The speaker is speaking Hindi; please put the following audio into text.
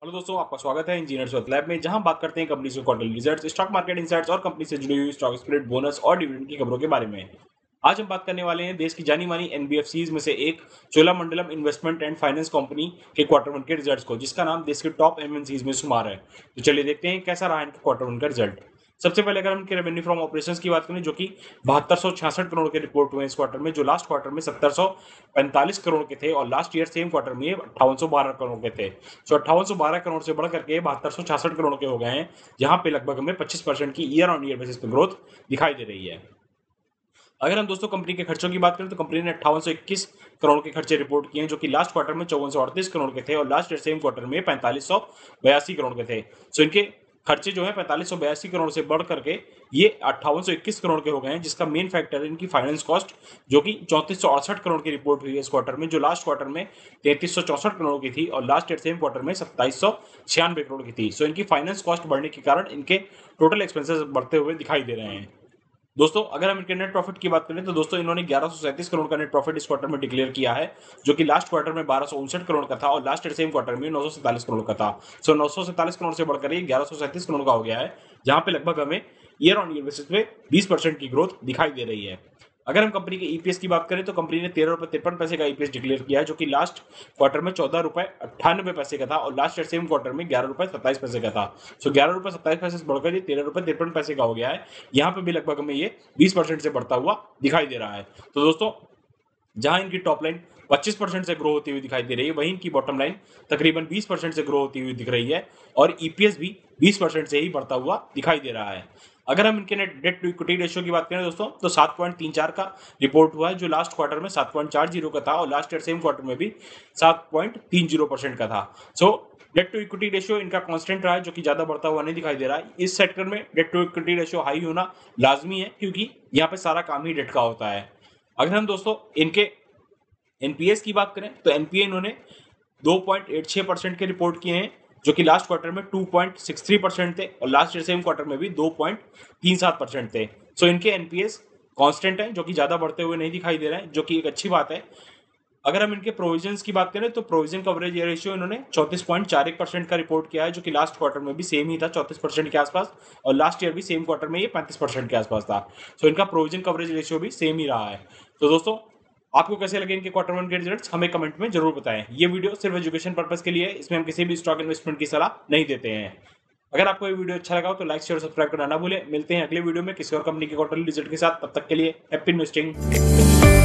हेलो दोस्तों, आपका स्वागत है इंजीनियर्स विद लैब में, जहां बात करते हैं कंपनी के quarterly results, stock market insights और कंपनी से जुड़ी हुई स्टॉक स्प्लिट, बोनस और डिविडेंड की खबरों के बारे में। आज हम बात करने वाले हैं देश की जानी मानी एनबीएफसीज में से एक Cholamandalam investment and finance company के क्वार्टर वन के रिजल्ट्स को, जिसका नाम देश के टॉप एमएनसीज में शुमार है। तो चलिए देखते हैं कैसा रहा इनका क्वार्टर वन का रिजल्ट। सबसे पहले अगर हम इनके रेवेन्यू फ्रॉम ऑपरेशंस की बात करें, जो कि 7266 करोड़ के रिपोर्ट हुए इस क्वार्टर में, जो लास्ट क्वार्टर में 1745 करोड़ के थे और लास्ट ईयर सेम क्वार्टर में 5812 करोड़ के थे। सो 5812 करोड़ से बढ़ करके 7266 करोड़ के हो गए हैं, जहां पे लगभग हमें 25% की ईयर ऑन ईयर बेसिस पे ग्रोथ दिखाई दे रही है। अगर हम दोस्तों कंपनी के खर्चों की बात करें, तो कंपनी ने 5821 करोड़ के खर्चे रिपोर्ट किए हैं, जो कि लास्ट क्वार्टर में 5438 करोड़ के थे और लास्ट ईयर सेम क्वार्टर में 4582 करोड़ के थे। सो इनके खर्चे जो है 4582 करोड़ से बढ़ करके ये 5821 करोड़ के हो गए हैं, जिसका मेन फैक्टर है इनकी फाइनेंस कॉस्ट, जो कि 3468 करोड़ की रिपोर्ट हुई है इस क्वार्टर में, जो लास्ट क्वार्टर में 3364 करोड़ की थी और लास्ट ईयर सेम क्वार्टर में 2796 करोड़ की थी। सो इनकी फाइनेंस कॉस्ट बढ़ने के कारण इनके टोटल एक्सपेंसेस बढ़ते हुए दिखाई दे रहे हैं। दोस्तों अगर हम इनके नेट प्रॉफिट की बात करें, तो दोस्तों इन्होंने 1137 करोड़ का नेट प्रॉफिट इस क्वार्टर में डिक्लेयर किया है, जो कि लास्ट क्वार्टर में 1259 करोड़ का था और लास्ट ईयर सेम क्वार्टर में 947 करोड़ का था। सो 947 करोड़ से बढ़कर ये 1137 करोड़ का हो गया है, जहां पे लगभग हमें ईयर ऑन ईयर बेसिस पे 20% की ग्रोथ दिखाई दे रही है। अगर हम कंपनी के ईपीएस की बात करें, तो कंपनी ने 13 रुपये 53 पैसे का ईपीएस डिक्लेयर किया है, जो कि लास्ट क्वार्टर में 14 रुपये 98 पैसे का था और लास्ट ईयर सेम क्वार्टर में 11 रुपये 27 पैसे का था। सो 11 रुपये 27 पैसे से बढ़कर ये 13 रुपये 53 पैसे का हो गया है। यहाँ पे भी लगभग हमें ये 20% से बढ़ता हुआ दिखाई दे रहा है। तो दोस्तों जहां इनकी टॉप लाइन 25% से ग्रो होती हुई दिखाई दे रही है, वहीं इनकी बॉटम लाइन तकरीबन 20% से ग्रो होती हुई दिख रही है और ईपीएस भी 20% से ही बढ़ता हुआ दिखाई दे रहा है। अगर हम इनके net debt to equity ratio की बात करें दोस्तों, तो 7.34 का रिपोर्ट हुआ है, जो लास्ट क्वार्टर में 7.40 का था और लास्ट ईयर सेम क्वार्टर में भी 7.30% का था। सो डेट टू इक्विटी रेशियो इनका कांस्टेंट रहा है, जो कि ज्यादा बढ़ता हुआ नहीं दिखाई दे रहा है। इस सेक्टर में debt to equity ratio high होना लाजमी है, क्योंकि यहाँ पे सारा काम ही डेट का होता है। अगर हम दोस्तों इनके एनपीएस की बात करें, तो एनपीए इन्होंने 2.86% के रिपोर्ट किए हैं, जो कि लास्ट क्वार्टर में 2.63% थे और लास्ट ईयर सेम क्वार्टर में भी 2.37% थे। सो इनके एनपीएस कांस्टेंट है, जो कि ज्यादा बढ़ते हुए नहीं दिखाई दे रहे हैं, जो कि एक अच्छी बात है। अगर हम इनके प्रोविजंस की बात करें, तो प्रोविजन कवरेज रेशियो इन्होंने 34.41% का रिपोर्ट किया है, जो कि लास्ट क्वार्टर में भी सेम ही था 34% के आसपास और लास्ट ईयर भी सेम क्वार्टर में ये 35% के आसपास था। सो इनका प्रोविजन कवरेज रेशियो भी सेम ही रहा है। तो दोस्तों आपको कैसे लगे इनके क्वार्टर वन के रिजल्ट्स, हमें कमेंट में जरूर बताएं। ये वीडियो सिर्फ एजुकेशन पर्पस के लिए है, इसमें हम किसी भी स्टॉक इन्वेस्टमेंट की सलाह नहीं देते हैं। अगर आपको ये वीडियो अच्छा लगा हो तो लाइक शेयर और सब्सक्राइब करना ना भूलें। मिलते हैं अगले वीडियो में किसी और कंपनी के क्वार्टरली रिजल्ट के साथ, तब तक के लिए हैप्पी इन्वेस्टिंग।